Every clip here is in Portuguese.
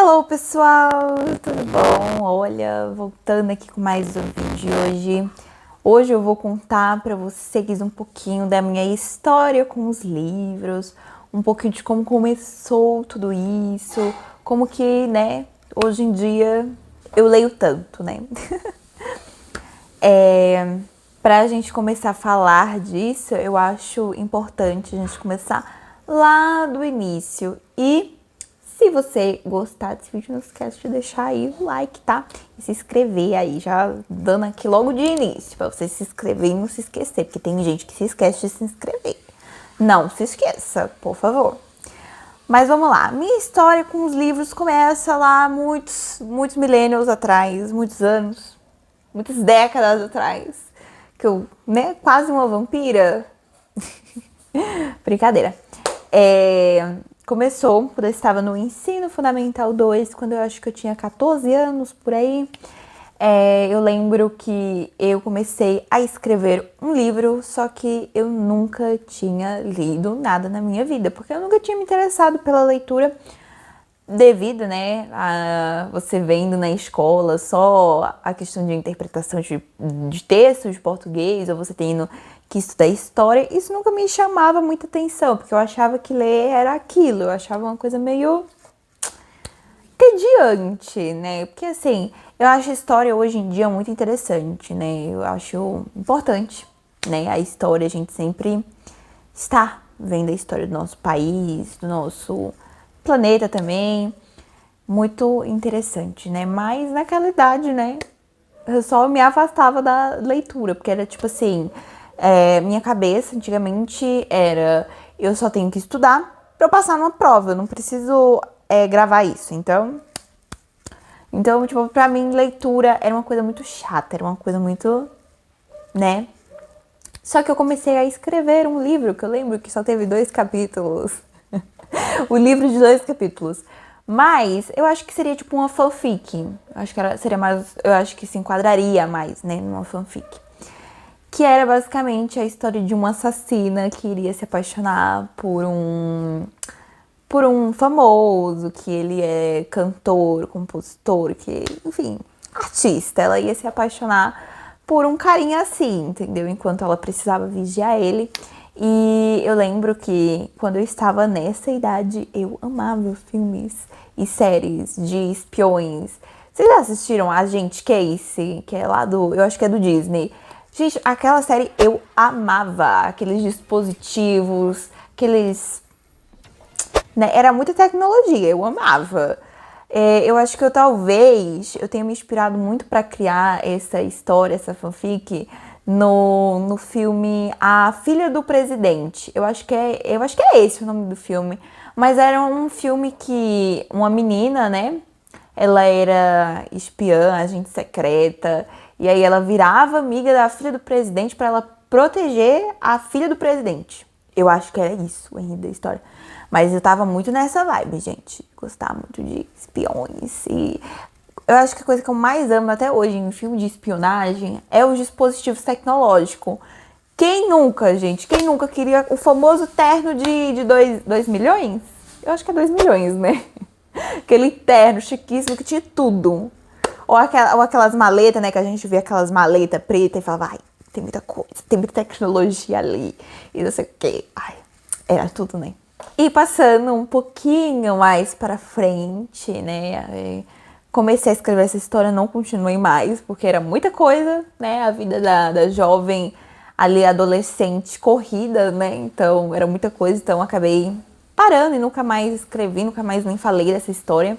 Hello pessoal, tudo bom? Olha, voltando aqui com mais um vídeo de hoje. Hoje eu vou contar para vocês um pouquinho da minha história com os livros, um pouquinho de como começou tudo isso, como que, né, hoje em dia eu leio tanto, né? Pra gente começar a falar disso, eu acho importante a gente começar lá do início. E se você gostar desse vídeo, não esquece de deixar aí o like, tá? E se inscrever aí, já dando aqui logo de início, pra você se inscrever e não se esquecer, porque tem gente que se esquece de se inscrever. Não se esqueça, por favor. Mas vamos lá, minha história com os livros começa lá muitos milênios atrás, muitos anos, muitas décadas atrás, que eu, né, quase uma vampira. Brincadeira. Começou quando eu estava no ensino fundamental 2, quando eu acho que eu tinha 14 anos, por aí. Eu lembro que eu comecei a escrever um livro, só que eu nunca tinha lido nada na minha vida, porque eu nunca tinha me interessado pela leitura devido, né, a você vendo na escola só a questão de interpretação de textos de português, ou você tendo que estudar história, isso nunca me chamava muita atenção, porque eu achava que ler era aquilo, eu achava uma coisa meio entediante, né, porque assim, eu acho a história hoje em dia muito interessante, né, eu acho importante, né, a história, a gente sempre está vendo a história do nosso país, do nosso planeta também, muito interessante, né? Mas naquela idade, né, eu só me afastava da leitura, porque era tipo assim, minha cabeça antigamente era, eu só tenho que estudar pra eu passar numa prova, eu não preciso gravar isso, então, tipo, pra mim, leitura era uma coisa muito chata, era uma coisa muito, né? Só que eu comecei a escrever um livro, que eu lembro que só teve 2 capítulos. O livro de 2 capítulos. Mas eu acho que seria tipo uma fanfic. Seria mais. Eu acho que se enquadraria mais, né, numa fanfic. Que era basicamente a história de uma assassina que iria se apaixonar por um famoso, que ele é cantor, compositor, que, enfim, artista. Ela ia se apaixonar por um carinha assim, entendeu? Enquanto ela precisava vigiar ele. E eu lembro que quando eu estava nessa idade, eu amava filmes e séries de espiões. Vocês já assistiram Agente Casey, que é lá eu acho que é do Disney. Gente, aquela série eu amava, aqueles dispositivos, né, era muita tecnologia, eu amava. Eu acho que eu tenha me inspirado muito para criar essa história, essa fanfic, no filme A Filha do Presidente. Eu acho que é esse o nome do filme. Mas era um filme que uma menina, né? Ela era espiã, agente secreta, e aí ela virava amiga da filha do presidente para ela proteger a filha do presidente. Eu acho que era isso o enredo da história. Mas eu tava muito nessa vibe, gente. Gostava muito de espiões. E eu acho que a coisa que eu mais amo até hoje em filme de espionagem é os dispositivos tecnológicos. Quem nunca, gente? Quem nunca queria o famoso terno de 2 milhões? Eu acho que é 2 milhões, né? Aquele terno chiquíssimo que tinha tudo. Ou aquelas maletas, né? Que a gente vê aquelas maletas pretas e falava, ai, tem muita coisa, tem muita tecnologia ali. E não sei o quê. Ai, era tudo, né? E passando um pouquinho mais pra frente, né? Comecei a escrever essa história, não continuei mais, porque era muita coisa, né? A vida da jovem ali, adolescente, corrida, né? Então, era muita coisa, então acabei parando e nunca mais escrevi, nunca mais nem falei dessa história.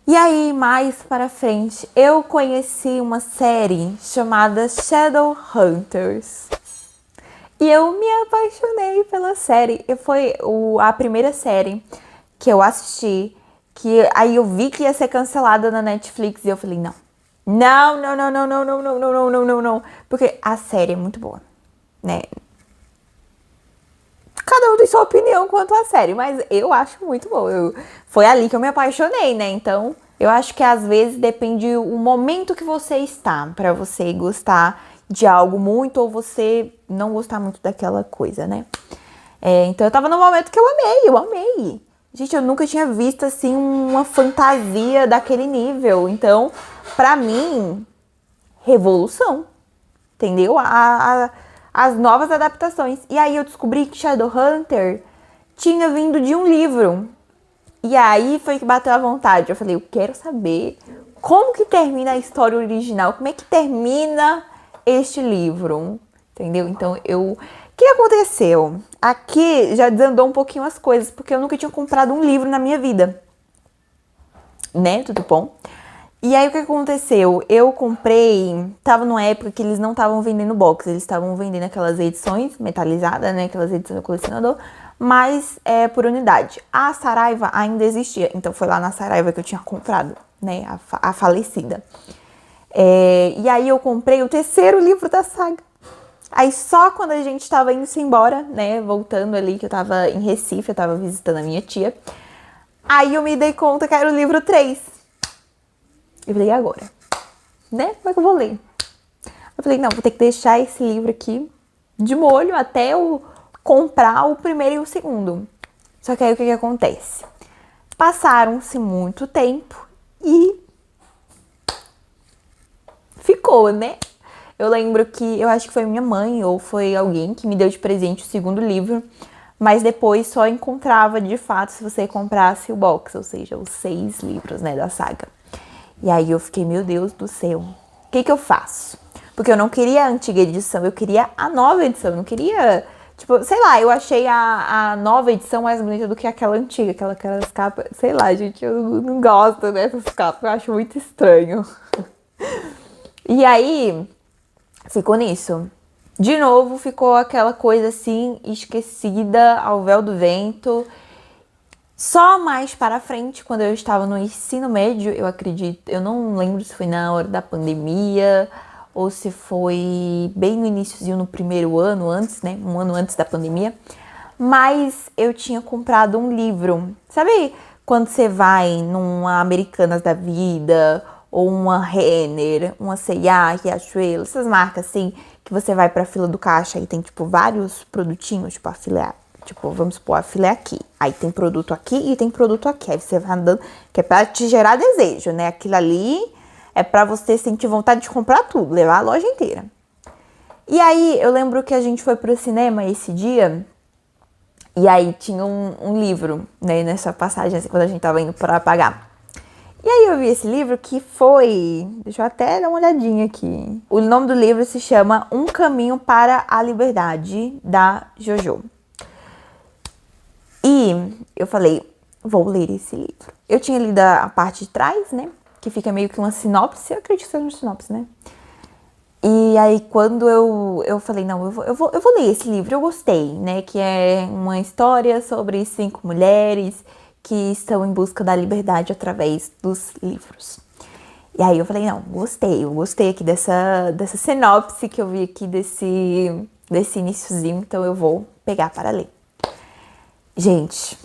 E aí, mais para frente, eu conheci uma série chamada Shadowhunters. E eu me apaixonei pela série. Foi a primeira série que eu assisti, que aí eu vi que ia ser cancelada na Netflix e eu falei, não. Não, não, não, não, não, não, não, não, não, não, não, não. Porque a série é muito boa, né? Cada um tem sua opinião quanto à série, mas eu acho muito boa. Foi ali que eu me apaixonei, né? Então, eu acho que às vezes depende o momento que você está pra você gostar de algo muito ou você não gostar muito daquela coisa, né? Então eu tava num momento que eu amei. Gente, eu nunca tinha visto, assim, uma fantasia daquele nível. Então, pra mim, revolução. Entendeu? As novas adaptações. E aí eu descobri que Shadowhunter tinha vindo de um livro. E aí foi que bateu a vontade. Eu falei, eu quero saber como que termina a história original. Como é que termina este livro? Entendeu? Então, o que aconteceu? Aqui já desandou um pouquinho as coisas, porque eu nunca tinha comprado um livro na minha vida. Né? Tudo bom? E aí o que aconteceu? Eu comprei, tava numa época que eles não estavam vendendo box, eles estavam vendendo aquelas edições metalizadas, né? Aquelas edições do colecionador, mas por unidade. A Saraiva ainda existia, então foi lá na Saraiva que eu tinha comprado, né? A falecida. E aí eu comprei o terceiro livro da saga. Aí só quando a gente tava indo-se embora, né? Voltando ali, que eu tava em Recife, eu tava visitando a minha tia. Aí eu me dei conta que era o livro 3. Eu falei, e agora? Né? Como é que eu vou ler? Eu falei, não, vou ter que deixar esse livro aqui de molho até eu comprar o primeiro e o segundo. Só que aí o que acontece? Passaram-se muito tempo e ficou, né? Eu lembro que, eu acho que foi minha mãe ou foi alguém que me deu de presente o segundo livro, mas depois só encontrava de fato se você comprasse o box, ou seja, os 6 livros, né, da saga. E aí eu fiquei, meu Deus do céu, o que eu faço? Porque eu não queria a antiga edição, eu queria a nova edição, eu não queria, tipo, sei lá, eu achei a nova edição mais bonita do que aquela antiga, aquelas capas, sei lá, gente, eu não gosto dessas capas, eu acho muito estranho. E aí, ficou nisso. De novo, ficou aquela coisa assim, esquecida ao véu do vento. Só mais para frente, quando eu estava no ensino médio, eu acredito, eu não lembro se foi na hora da pandemia ou se foi bem no iniciozinho, no primeiro ano, antes, né? Um ano antes da pandemia. Mas eu tinha comprado um livro. Sabe quando você vai numa Americanas da Vida ou uma Renner, uma C&A, Riachuelo, essas marcas assim, que você vai pra fila do caixa e tem, tipo, vários produtinhos, tipo, a fila, tipo, vamos supor, a fila é aqui. Aí tem produto aqui e tem produto aqui. Aí você vai andando, que é pra te gerar desejo, né? Aquilo ali é pra você sentir vontade de comprar tudo, levar a loja inteira. E aí, eu lembro que a gente foi pro cinema esse dia, e aí tinha um livro, né, nessa passagem, assim, quando a gente tava indo pra pagar. E aí eu vi esse livro que foi... Deixa eu até dar uma olhadinha aqui. O nome do livro se chama Um Caminho para a Liberdade, da Jojo. E eu falei, vou ler esse livro. Eu tinha lido a parte de trás, né? Que fica meio que uma sinopse. Eu acredito que seja uma sinopse, né? E aí quando eu falei, não, eu vou ler esse livro, eu gostei, né? Que é uma história sobre 5 mulheres que estão em busca da liberdade através dos livros. E aí eu falei, não, eu gostei aqui dessa sinopse que eu vi aqui desse iniciozinho, então eu vou pegar para ler. Gente,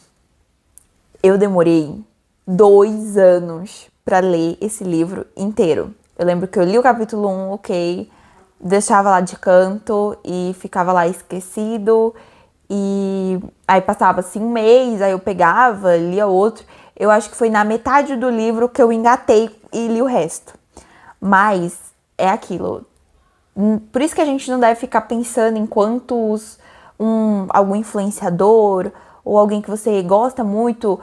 eu demorei 2 anos para ler esse livro inteiro. Eu lembro que eu li o capítulo 1, ok, deixava lá de canto e ficava lá esquecido. E aí passava assim um mês, aí eu pegava, lia outro. Eu acho que foi na metade do livro que eu engatei e li o resto. Mas é aquilo. Por isso que a gente não deve ficar pensando em quantos algum influenciador ou alguém que você gosta muito,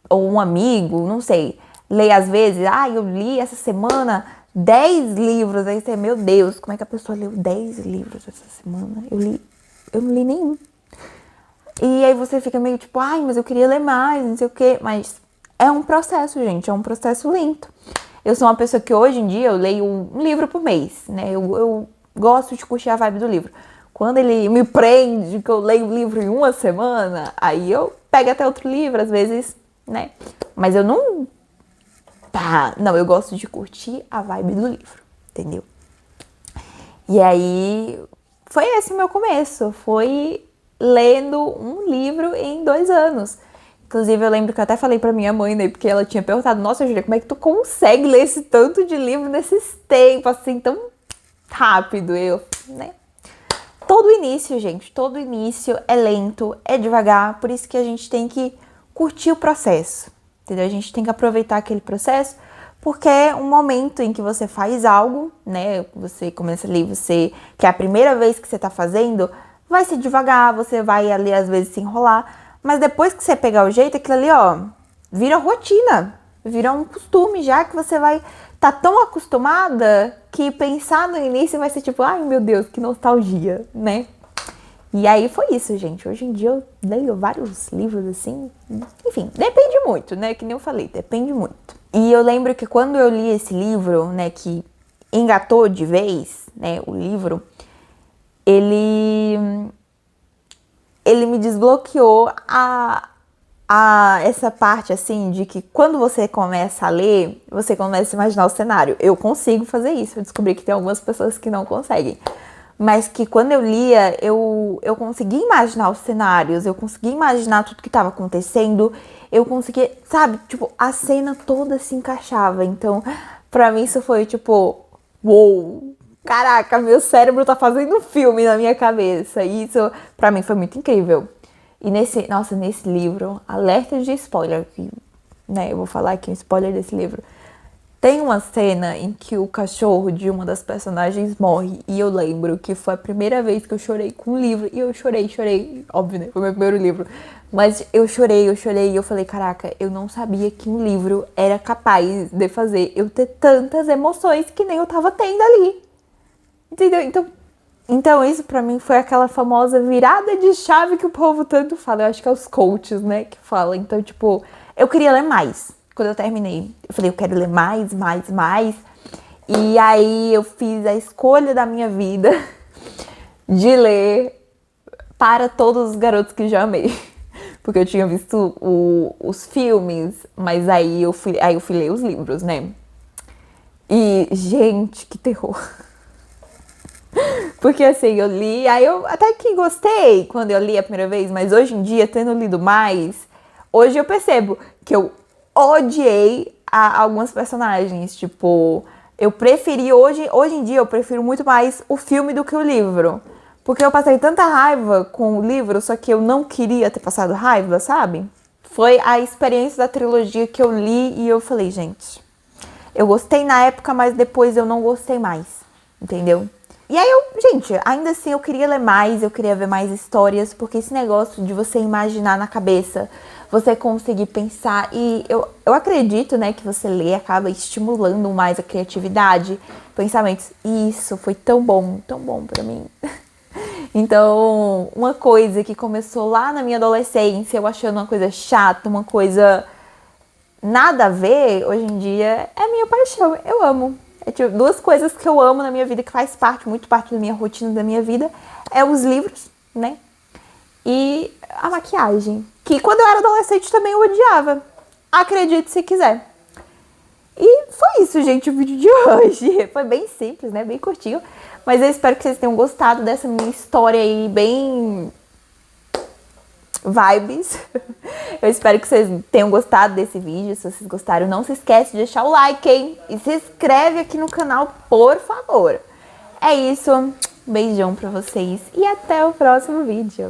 ou um amigo, não sei, lê às vezes, eu li essa semana 10 livros, aí você, meu Deus, como é que a pessoa leu 10 livros essa semana? Eu não li nenhum. E aí você fica meio tipo, mas eu queria ler mais, não sei o quê. Mas é um processo, gente, é um processo lento. Eu sou uma pessoa que hoje em dia eu leio um livro por mês, né? Eu gosto de curtir a vibe do livro. Quando ele me prende, que eu leio o livro em uma semana, aí eu pego até outro livro, às vezes, né? Mas eu não... Não, eu gosto de curtir a vibe do livro, entendeu? E aí, foi esse o meu começo. Foi lendo um livro em 2 anos. Inclusive, eu lembro que eu até falei pra minha mãe, né? Porque ela tinha perguntado, nossa, Júlia, como é que tu consegue ler esse tanto de livro nesses tempos, assim, tão rápido? Eu, né? Todo início, gente, todo início é lento, é devagar. Por isso que a gente tem que curtir o processo, entendeu? A gente tem que aproveitar aquele processo, porque é um momento em que você faz algo, né? Você começa ali, que é a primeira vez que você tá fazendo, vai ser devagar, você vai ali às vezes se enrolar, mas depois que você pegar o jeito, aquilo ali, ó, vira rotina, vira um costume, já que você vai tá tão acostumada que pensar no início vai ser tipo, ai meu Deus, que nostalgia, né? E aí foi isso, gente. Hoje em dia eu leio vários livros assim. Enfim, depende muito, né? Que nem eu falei, depende muito. E eu lembro que quando eu li esse livro, né, que engatou de vez, né, o livro, ele me desbloqueou essa parte, assim, de que quando você começa a ler, você começa a imaginar o cenário. Eu consigo fazer isso. Eu descobri que tem algumas pessoas que não conseguem. Mas que quando eu lia, eu conseguia imaginar os cenários, eu conseguia imaginar tudo que estava acontecendo, eu conseguia, sabe, tipo, a cena toda se encaixava. Então, pra mim isso foi tipo, uou, caraca, meu cérebro tá fazendo um filme na minha cabeça. E isso, pra mim, foi muito incrível. E nesse livro, alerta de spoiler, né, eu vou falar aqui um spoiler desse livro. Tem uma cena em que o cachorro de uma das personagens morre. E eu lembro que foi a primeira vez que eu chorei com um livro. E eu chorei. Óbvio, né? Foi meu primeiro livro. Mas eu chorei. E eu falei, caraca, eu não sabia que um livro era capaz de fazer eu ter tantas emoções que nem eu tava tendo ali. Entendeu? Então isso pra mim foi aquela famosa virada de chave que o povo tanto fala. Eu acho que é os coaches, né, que falam. Então, tipo, eu queria ler mais. Quando eu terminei, eu falei, eu quero ler mais. E aí eu fiz a escolha da minha vida de ler Para Todos os Garotos que Já Amei. Porque eu tinha visto os filmes, mas aí eu fui ler os livros, né? E, gente, que terror. Porque assim, eu li, aí eu até que gostei quando eu li a primeira vez, mas hoje em dia, tendo lido mais, hoje eu percebo que eu odiei algumas personagens, tipo, eu preferi hoje em dia eu prefiro muito mais o filme do que o livro, porque eu passei tanta raiva com o livro, só que eu não queria ter passado raiva, sabe? Foi a experiência da trilogia que eu li e eu falei, gente, eu gostei na época, mas depois eu não gostei mais, entendeu? E aí gente, ainda assim eu queria ler mais, eu queria ver mais histórias, porque esse negócio de você imaginar na cabeça, você conseguir pensar, e eu acredito, né, que você lê acaba estimulando mais a criatividade, pensamentos. E isso foi tão bom pra mim. Então, uma coisa que começou lá na minha adolescência, eu achando uma coisa chata, uma coisa nada a ver, hoje em dia é minha paixão, eu amo. É tipo, duas coisas que eu amo na minha vida, que faz muito parte da minha rotina, da minha vida, é os livros, né? E a maquiagem, que quando eu era adolescente também eu odiava. Acredite se quiser. E foi isso, gente, o vídeo de hoje. Foi bem simples, né? Bem curtinho. Mas eu espero que vocês tenham gostado dessa minha história aí, bem vibes. Eu espero que vocês tenham gostado desse vídeo. Se vocês gostaram, não se esquece de deixar o like, hein? E se inscreve aqui no canal, por favor. É isso. Beijão pra vocês e até o próximo vídeo.